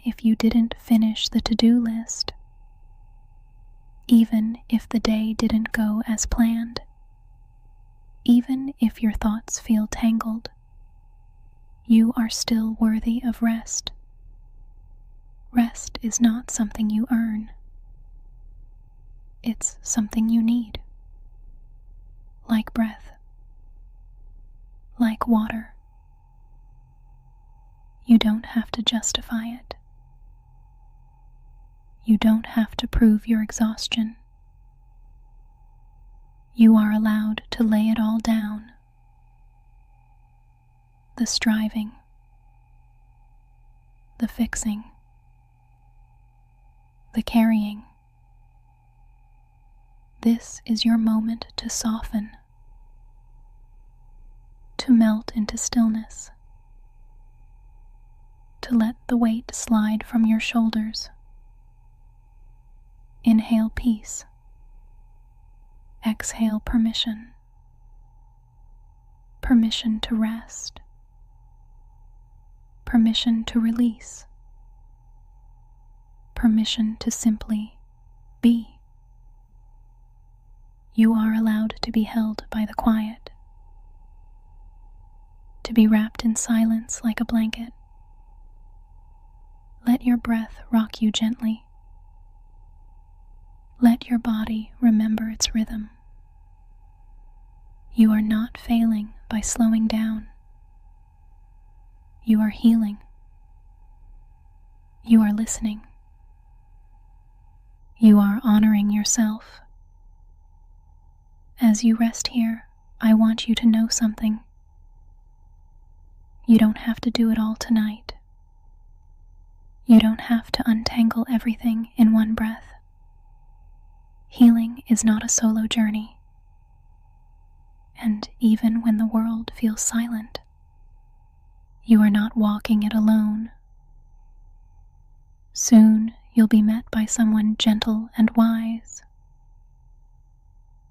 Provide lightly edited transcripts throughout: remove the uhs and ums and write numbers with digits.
if you didn't finish the to-do list, even if the day didn't go as planned, even if your thoughts feel tangled, you are still worthy of rest. Rest is not something you earn. It's something you need. Like breath. Like water. You don't have to justify it. You don't have to prove your exhaustion. You are allowed to lay it all down. The striving. The fixing. The carrying. This is your moment to soften, to melt into stillness, to let the weight slide from your shoulders. Inhale peace. Exhale permission. Permission to rest. Permission to release. Permission to simply be. You are allowed to be held by the quiet, to be wrapped in silence like a blanket. Let your breath rock you gently. Let your body remember its rhythm. You are not failing by slowing down. You are healing. You are listening. You are honoring yourself. As you rest here, I want you to know something. You don't have to do it all tonight. You don't have to untangle everything in one breath. Healing is not a solo journey. And even when the world feels silent, you are not walking it alone. Soon you'll be met by someone gentle and wise.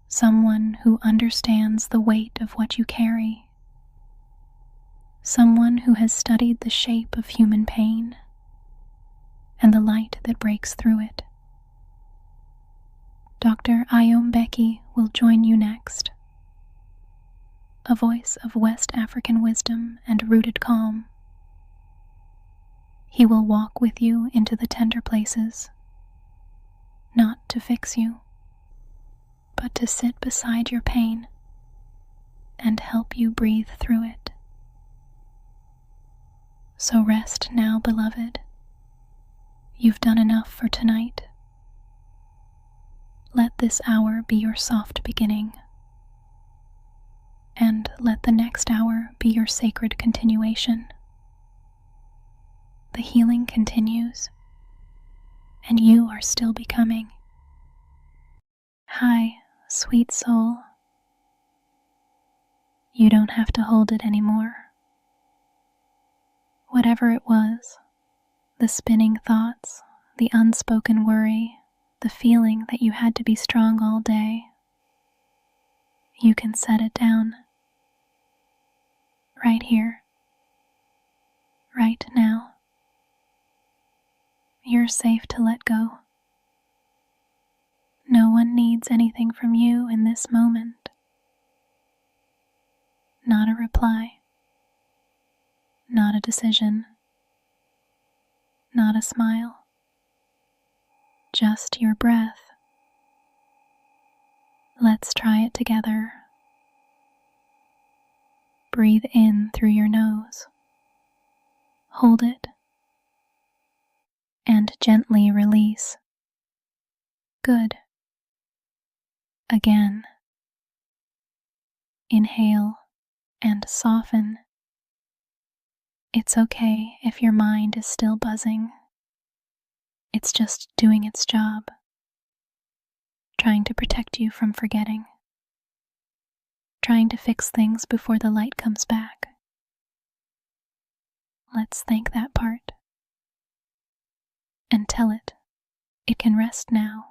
Someone who understands the weight of what you carry. Someone who has studied the shape of human pain and the light that breaks through it. Dr. Ayom Beki will join you next. A voice of West African wisdom and rooted calm. He will walk with you into the tender places, not to fix you, but to sit beside your pain and help you breathe through it. So rest now, beloved. You've done enough for tonight. Let this hour be your soft beginning, and let the next hour be your sacred continuation. The healing continues, and you are still becoming. Hi, sweet soul. You don't have to hold it anymore. Whatever it was, the spinning thoughts, the unspoken worry, the feeling that you had to be strong all day, you can set it down. Right here. Right now. You're safe to let go. No one needs anything from you in this moment. Not a reply. Not a decision. Not a smile. Just your breath. Let's try it together. Breathe in through your nose. Hold it. And gently release. Good. Again. Inhale and soften. It's okay if your mind is still buzzing. It's just doing its job, trying to protect you from forgetting, trying to fix things before the light comes back. Let's thank that part and tell it can rest now.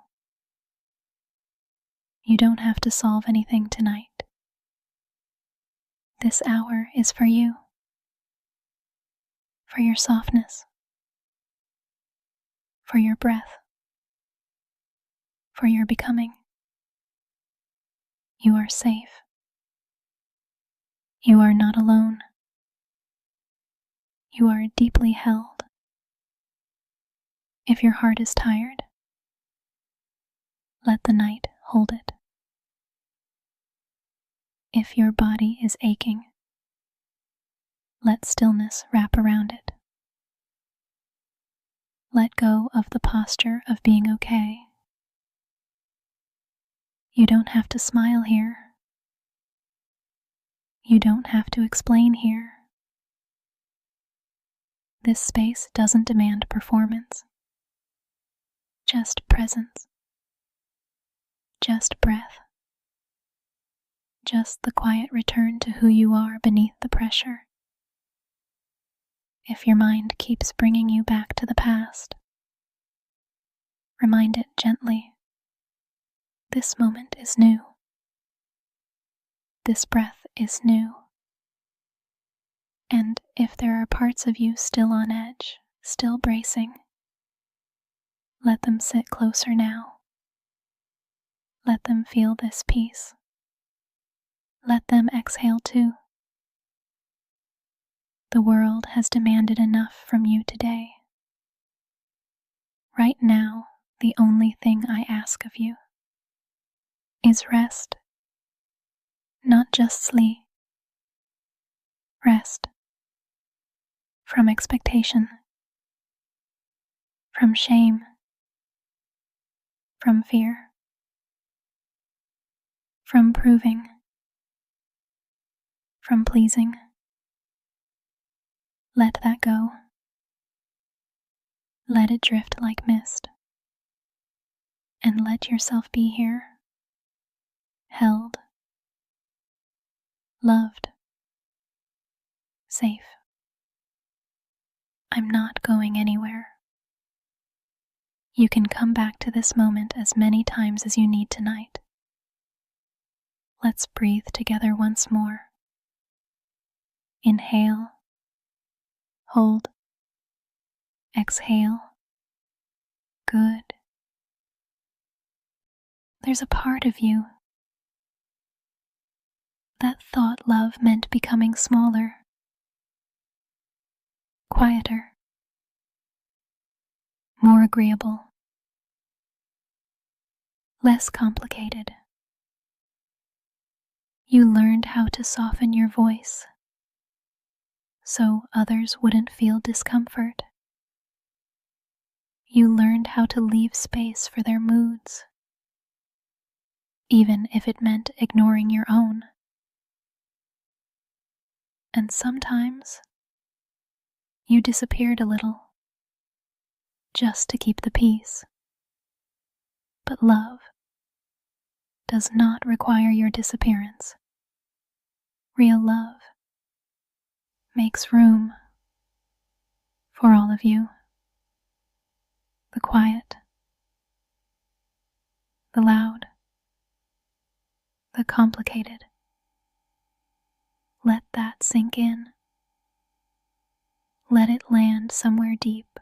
You don't have to solve anything tonight. This hour is for you, for your softness, for your breath, for your becoming. You are safe. You are not alone. You are deeply held. If your heart is tired, let the night hold it. If your body is aching, let stillness wrap around it. Let go of the posture of being okay. You don't have to smile here. You don't have to explain here. This space doesn't demand performance. Just presence. Just breath. Just the quiet return to who you are beneath the pressure. If your mind keeps bringing you back to the past, remind it gently. This moment is new. This breath is new. And if there are parts of you still on edge, still bracing, let them sit closer now. Let them feel this peace. Let them exhale too. The world has demanded enough from you today. Right now, the only thing I ask of you is rest. Not just sleep. Rest. From expectation. From shame. From fear. From proving. From pleasing. Let that go. Let it drift like mist. And let yourself be here. Held. Loved. Safe. I'm not going anywhere. You can come back to this moment as many times as you need tonight. Let's breathe together once more. Inhale. Hold. Exhale. Good. There's a part of you that thought love meant becoming smaller, quieter, more agreeable, less complicated. You learned how to soften your voice so others wouldn't feel discomfort. You learned how to leave space for their moods, even if it meant ignoring your own. And sometimes you disappeared a little, just to keep the peace. But love does not require your disappearance. Real love makes room for all of you. The quiet, the loud, the complicated. Let that sink in. Let it land somewhere deep.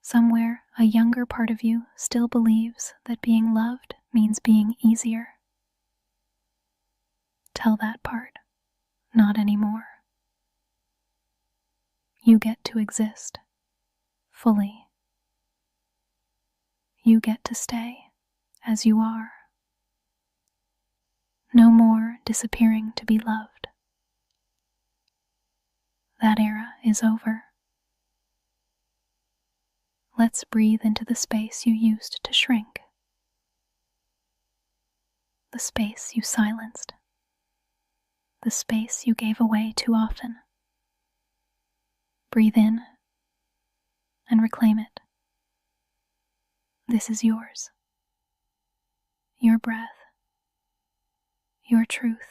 Somewhere a younger part of you still believes that being loved means being easier. Tell that part, not anymore. You get to exist fully. You get to stay as you are. No more disappearing to be loved. That era is over. Let's breathe into the space you used to shrink. The space you silenced. The space you gave away too often. Breathe in and reclaim it. This is yours. Your breath. Your truth.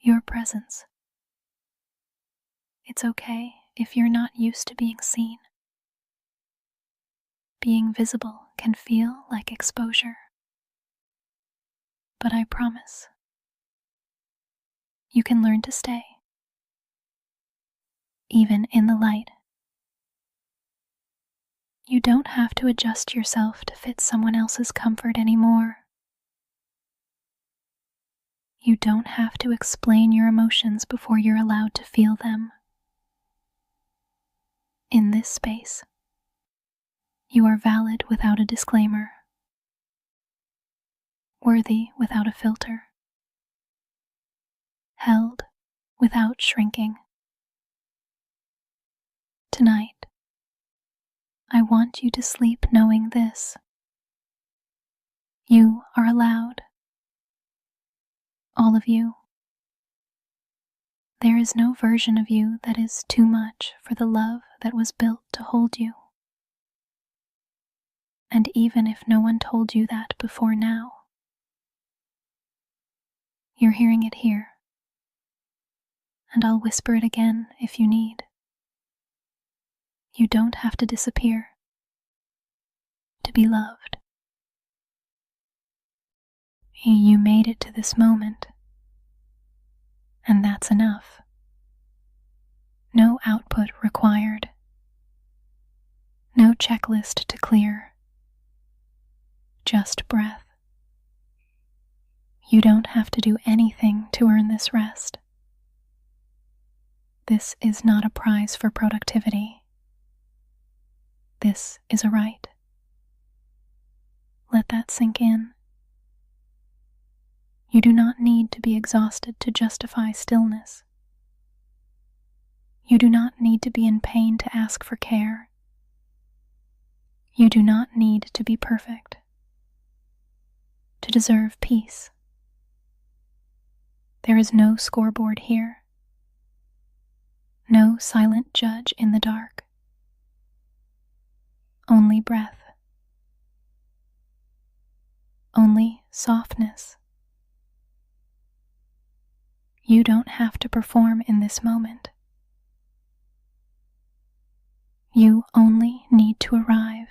Your presence. It's okay if you're not used to being seen. Being visible can feel like exposure. But I promise, you can learn to stay, even in the light. You don't have to adjust yourself to fit someone else's comfort anymore. You don't have to explain your emotions before you're allowed to feel them. In this space, you are valid without a disclaimer, worthy without a filter, held without shrinking. Tonight, I want you to sleep knowing this. You are allowed. All of you. There is no version of you that is too much for the love that was built to hold you. And even if no one told you that before now, you're hearing it here. And I'll whisper it again if you need. You don't have to disappear to be loved. You made it to this moment, and that's enough. No output required. No checklist to clear. Just breath. You don't have to do anything to earn this rest. This is not a prize for productivity. This is a right. Let that sink in. You do not need to be exhausted to justify stillness. You do not need to be in pain to ask for care. You do not need to be perfect to deserve peace. There is no scoreboard here. No silent judge in the dark. Only breath. Only softness. You don't have to perform in this moment. You only need to arrive.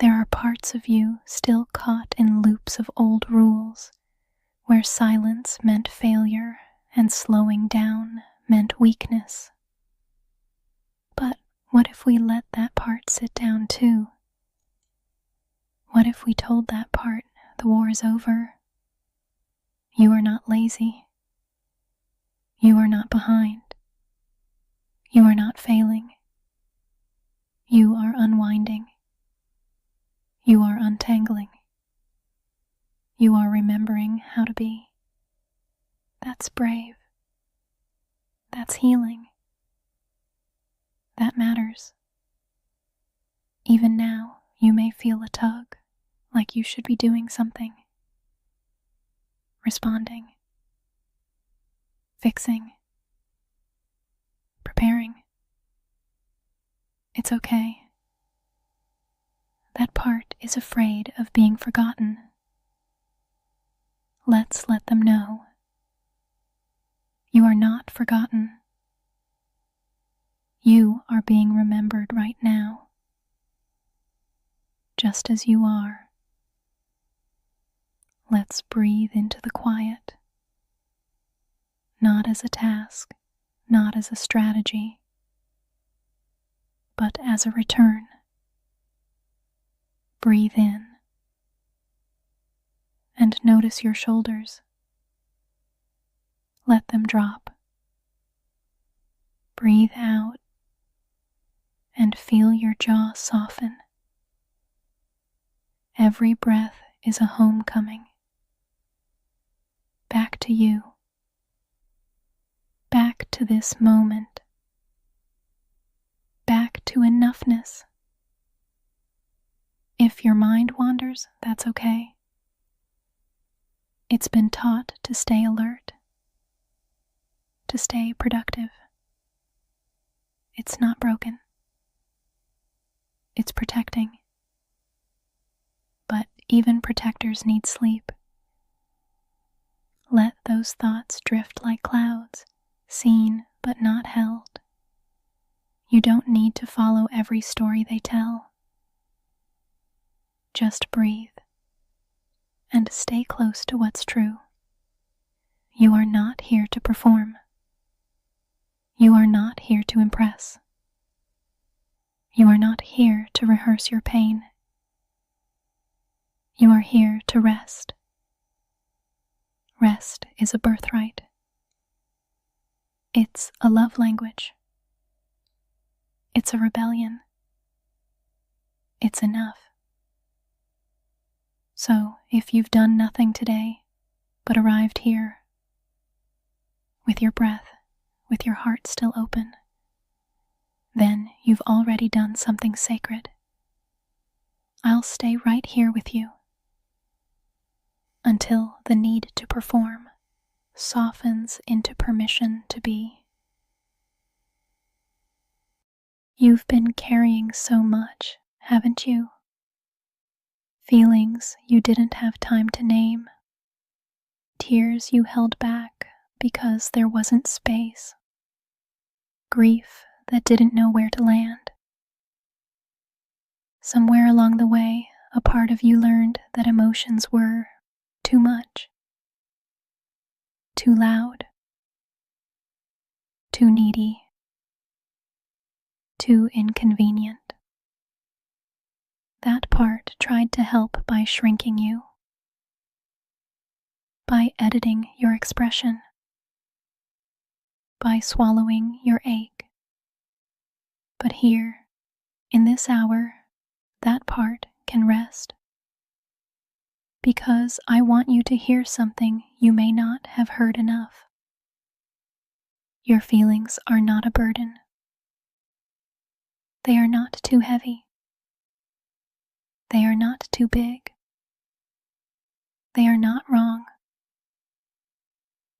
There are parts of you still caught in loops of old rules, where silence meant failure and slowing down meant weakness. But what if we let that part sit down too? What if we told that part the war is over? You are not lazy. You are not behind. You are not failing. You are unwinding. You are untangling. You are remembering how to be. That's brave. That's healing. That matters. Even now, you may feel a tug, like you should be doing something. Responding. Fixing. Preparing. It's okay. That part is afraid of being forgotten. Let's let them know. You are not forgotten. You are being remembered right now, just as you are. Let's breathe into the quiet, not as a task, not as a strategy, but as a return. Breathe in and notice your shoulders. Let them drop. Breathe out and feel your jaw soften. Every breath is a homecoming. Back to you. Back to this moment. Back to enoughness. If your mind wanders, that's okay. It's been taught to stay alert, to stay productive. It's not broken. It's protecting. But even protectors need sleep. Let those thoughts drift like clouds, seen but not held. You don't need to follow every story they tell. Just breathe and stay close to what's true. You are not here to perform. You are not here to impress. You are not here to rehearse your pain. You are here to rest. Rest is a birthright. It's a love language. It's a rebellion. It's enough. So, if you've done nothing today but arrived here, with your breath, with your heart still open, then you've already done something sacred. I'll stay right here with you until the need to perform softens into permission to be. You've been carrying so much, haven't you? Feelings you didn't have time to name, tears you held back because there wasn't space, grief that didn't know where to land. Somewhere along the way, a part of you learned that emotions were too much, too loud, too needy, too inconvenient. That part tried to help by shrinking you, by editing your expression, by swallowing your ache. But here, in this hour, that part can rest. Because I want you to hear something you may not have heard enough. Your feelings are not a burden. They are not too heavy. They are not too big. They are not wrong.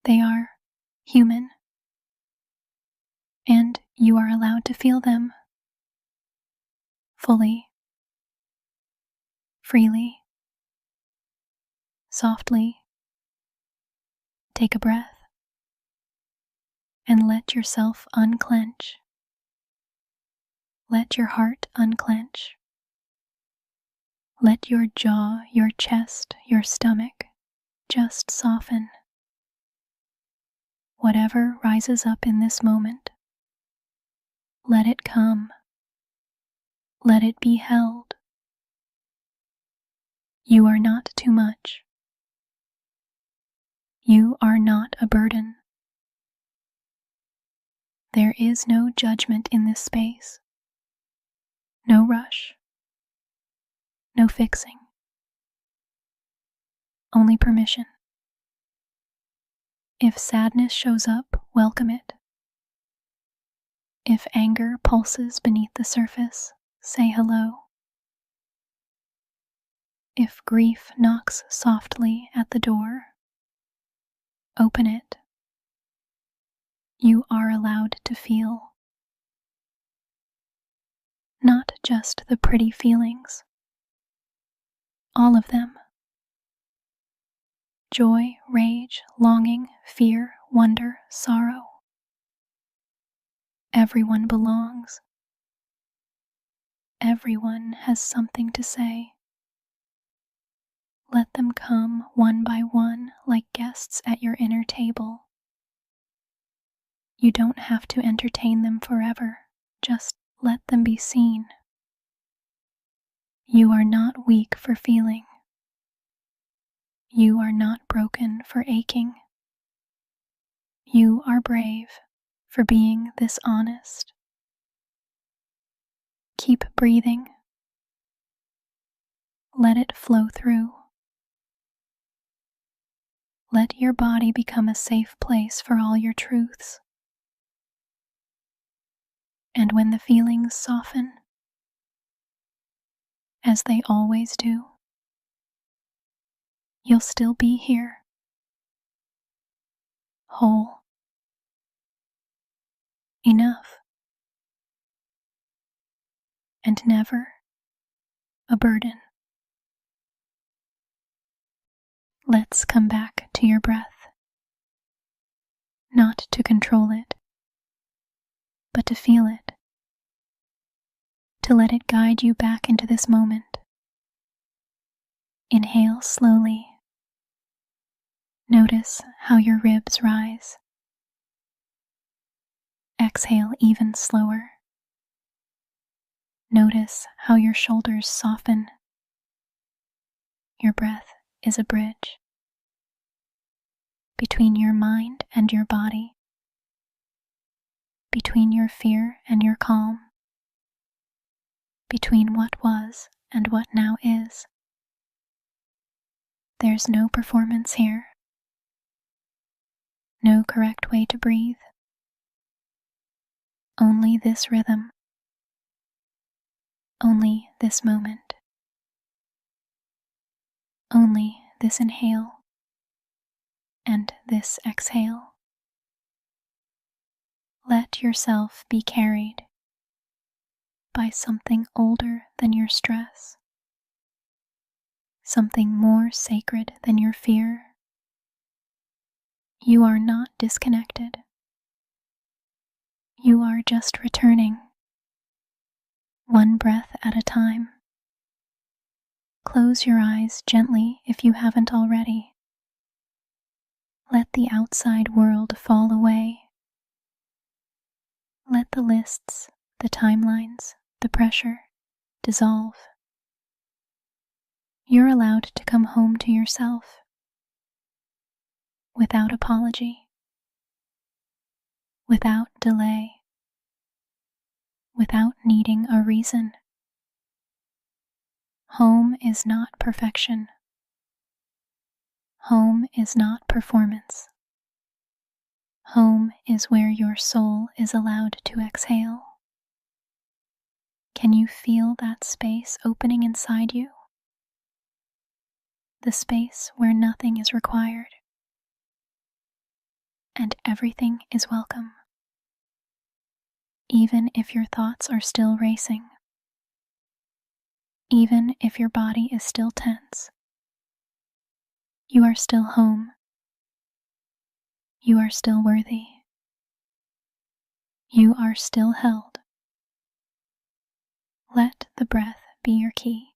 They are human. And you are allowed to feel them fully, freely, softly. Take a breath and let yourself unclench. Let your heart unclench. Let your jaw, your chest, your stomach just soften. Whatever rises up in this moment, let it come. Let it be held. You are not too much. You are not a burden. There is no judgment in this space. No rush. No fixing. Only permission. If sadness shows up, welcome it. If anger pulses beneath the surface, say hello. If grief knocks softly at the door, open it. You are allowed to feel. Not just the pretty feelings. All of them. Joy, rage, longing, fear, wonder, sorrow. Everyone belongs. Everyone has something to say. Let them come one by one like guests at your inner table. You don't have to entertain them forever. Just let them be seen. You are not weak for feeling. You are not broken for aching. You are brave for being this honest. Keep breathing. Let it flow through. Let your body become a safe place for all your truths. And when the feelings soften, as they always do, you'll still be here, whole, enough, and never a burden. Let's come back to your breath, not to control it, but to feel it, to let it guide you back into this moment. Inhale slowly. Notice how your ribs rise. Exhale even slower. Notice how your shoulders soften. Your breath is a bridge between your mind and your body, between your fear and your calm, between what was and what now is. There's no performance here, no correct way to breathe, only this rhythm, only this moment, only this inhale and this exhale. Let yourself be carried by something older than your stress, something more sacred than your fear. You are not disconnected. You are just returning, one breath at a time. Close your eyes gently if you haven't already. Let the outside world fall away. Let the lists, the timelines, the pressure dissolve. You're allowed to come home to yourself without apology, without delay, without needing a reason. Home is not perfection. Home is not performance. Home is where your soul is allowed to exhale. Can you feel that space opening inside you? The space where nothing is required and everything is welcome, even if your thoughts are still racing, even if your body is still tense. You are still home. You are still worthy. You are still held. Let the breath be your key.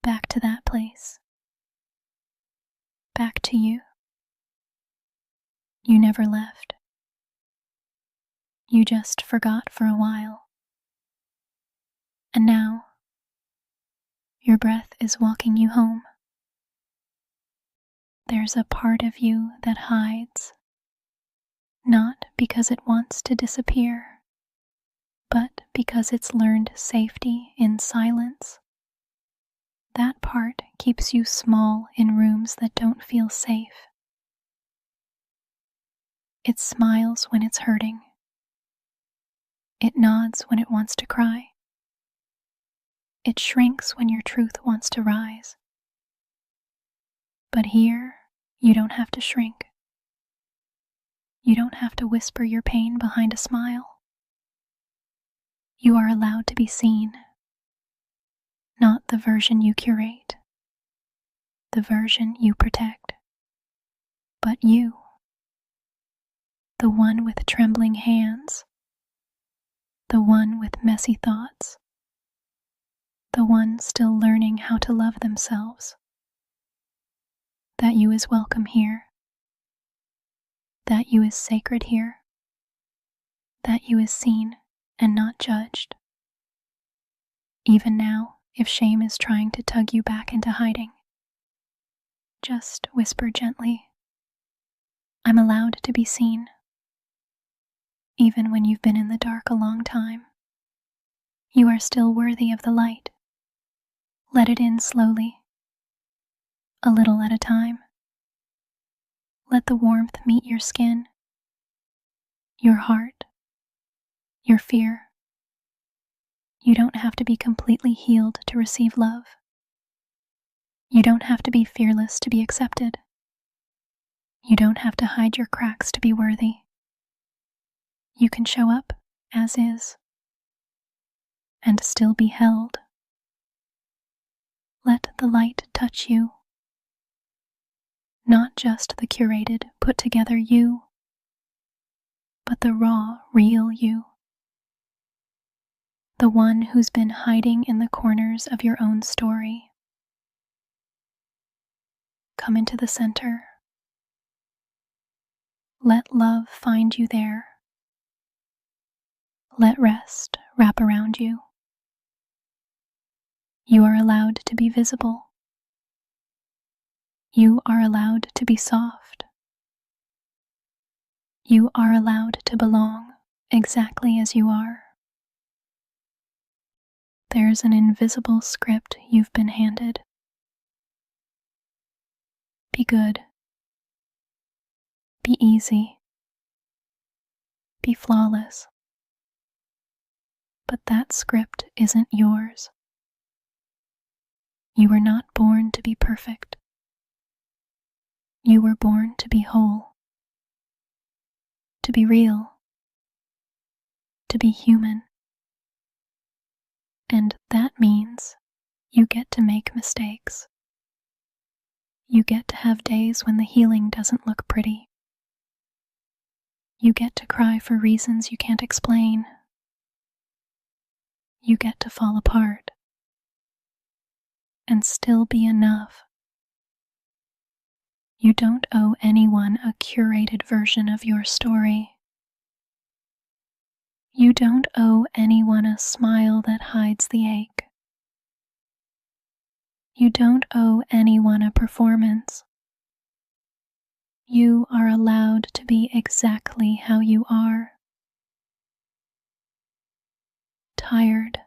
Back to that place. Back to you. You never left. You just forgot for a while. And now, your breath is walking you home. There's a part of you that hides, not because it wants to disappear, but because it's learned safety in silence. That part keeps you small in rooms that don't feel safe. It smiles when it's hurting. It nods when it wants to cry. It shrinks when your truth wants to rise. But here, you don't have to shrink. You don't have to whisper your pain behind a smile. You are allowed to be seen, not the version you curate, the version you protect, but you, the one with trembling hands, the one with messy thoughts, the one still learning how to love themselves. That you is welcome here. That you is sacred here. That you is seen and not judged. Even now, if shame is trying to tug you back into hiding, just whisper gently, I'm allowed to be seen. Even when you've been in the dark a long time, you are still worthy of the light. Let it in slowly, a little at a time. Let the warmth meet your skin, your heart, your fear. You don't have to be completely healed to receive love. You don't have to be fearless to be accepted. You don't have to hide your cracks to be worthy. You can show up as is and still be held. Let the light touch you. Not just the curated, put together you, but the raw, real you. The one who's been hiding in the corners of your own story. Come into the center. Let love find you there. Let rest wrap around you. You are allowed to be visible. You are allowed to be soft. You are allowed to belong exactly as you are. There's an invisible script you've been handed. Be good. Be easy. Be flawless. But that script isn't yours. You were not born to be perfect. You were born to be whole, to be real, to be human. And that means you get to make mistakes. You get to have days when the healing doesn't look pretty. You get to cry for reasons you can't explain. You get to fall apart and still be enough. You don't owe anyone a curated version of your story. You don't owe anyone a smile that hides the ache. You don't owe anyone a performance. You are allowed to be exactly how you are. Tired,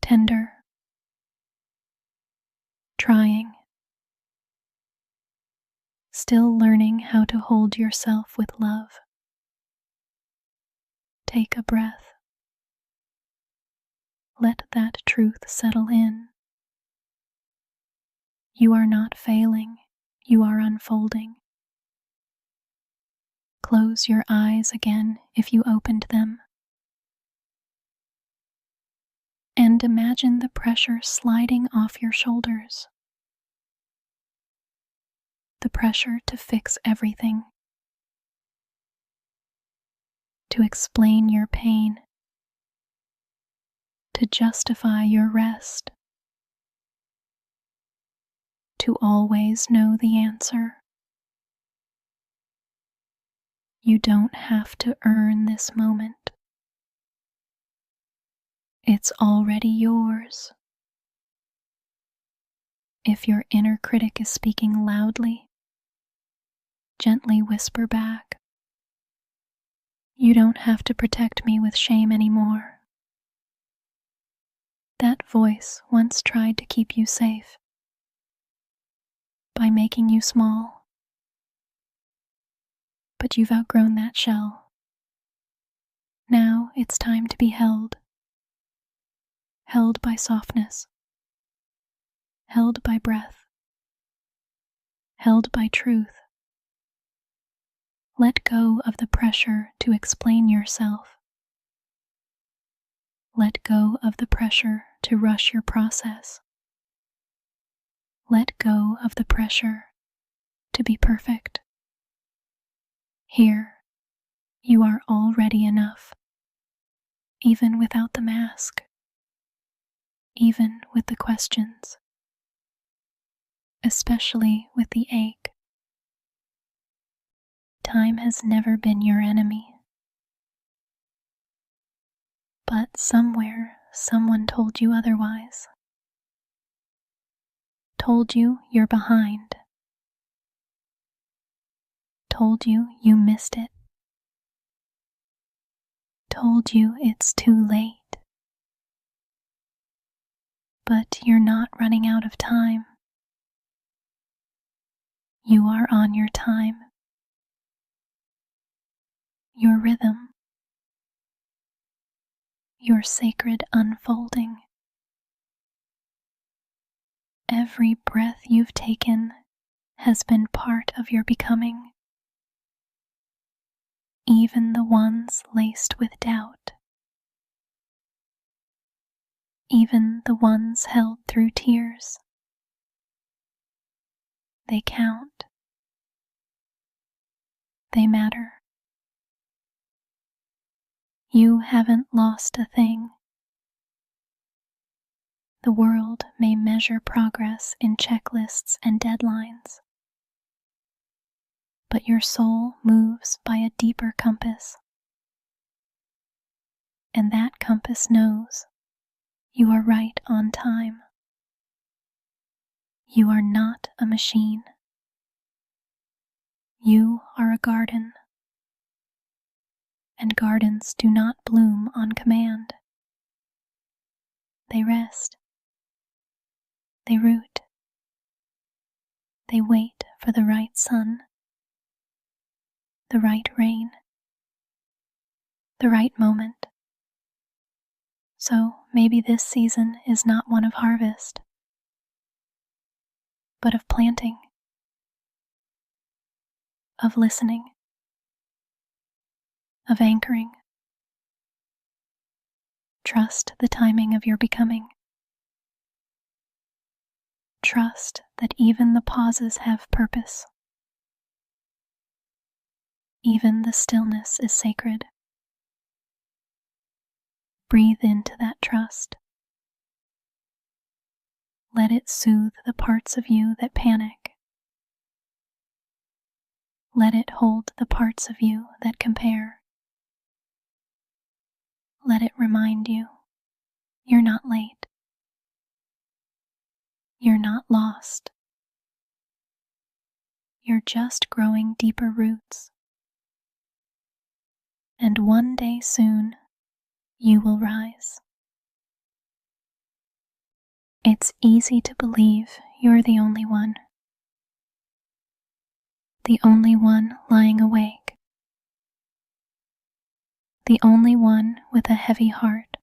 tender, trying, still learning how to hold yourself with love. Take a breath. Let that truth settle in. You are not failing, you are unfolding. Close your eyes again if you opened them. And imagine the pressure sliding off your shoulders. The pressure to fix everything. To explain your pain. To justify your rest. To always know the answer. You don't have to earn this moment. It's already yours. If your inner critic is speaking loudly, gently whisper back, "You don't have to protect me with shame anymore." That voice once tried to keep you safe by making you small. But you've outgrown that shell. Now it's time to be held. Held by softness. Held by breath. Held by truth. Let go of the pressure to explain yourself. Let go of the pressure to rush your process. Let go of the pressure to be perfect. Here, you are already enough, even without the mask, even with the questions, especially with the ache. Time has never been your enemy. But somewhere, someone told you otherwise. Told you you're behind. Told you you missed it. Told you it's too late. But you're not running out of time. You are on your time. Your rhythm. Your sacred unfolding. Every breath you've taken has been part of your becoming, even the ones laced with doubt, even the ones held through tears. They count. They matter. You haven't lost a thing. The world may measure progress in checklists and deadlines, but your soul moves by a deeper compass. and that compass knows you are right on time. You are not a machine. You are a garden, and gardens do not bloom on command. They rest. They root. They wait for the right sun, the right rain, the right moment. So maybe this season is not one of harvest, but of planting, of listening, of anchoring. Trust the timing of your becoming. Trust that even the pauses have purpose. Even the stillness is sacred. Breathe into that trust. Let it soothe the parts of you that panic. Let it hold the parts of you that compare. Let it remind you you're not late. You're not lost. You're just growing deeper roots. And one day soon, you will rise. It's easy to believe you're the only one. The only one lying awake. The only one with a heavy heart.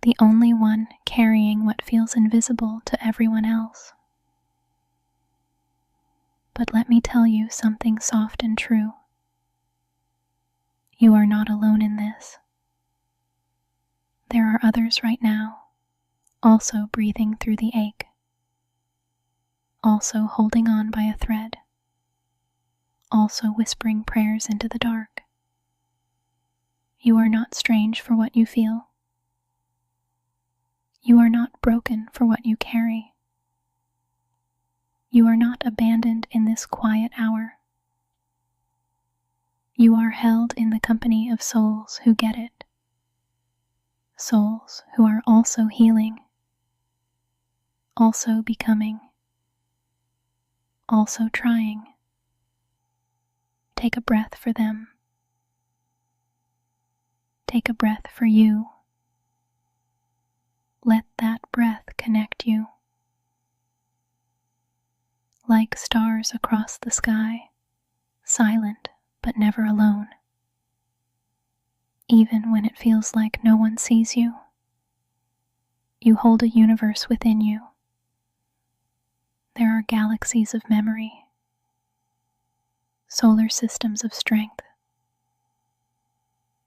The only one carrying what feels invisible to everyone else. But let me tell you something soft and true. You are not alone in this. There are others right now, also breathing through the ache, also holding on by a thread, also whispering prayers into the dark. You are not strange for what you feel. You are not broken for what you carry. You are not abandoned in this quiet hour. You are held in the company of souls who get it. Souls who are also healing, also becoming, also trying. Take a breath for them. Take a breath for you. Let that breath connect you. Like stars across the sky, silent but never alone. Even when it feels like no one sees you, you hold a universe within you. There are galaxies of memory, solar systems of strength,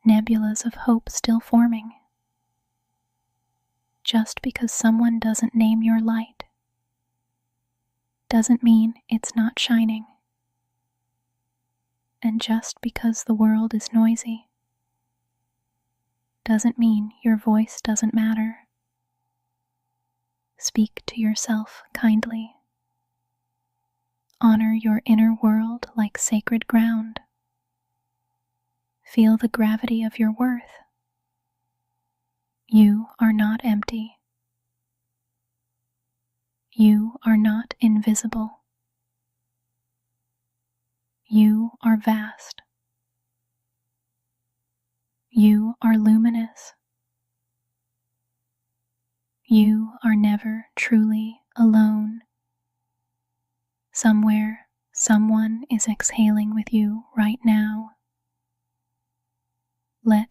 nebulas of hope still forming. Just because someone doesn't name your light doesn't mean it's not shining. And just because the world is noisy doesn't mean your voice doesn't matter. Speak to yourself kindly. Honor your inner world like sacred ground. Feel the gravity of your worth. You are not empty. You are not invisible. You are vast. You are luminous. You are never truly alone. Somewhere, someone is exhaling with you right now. Let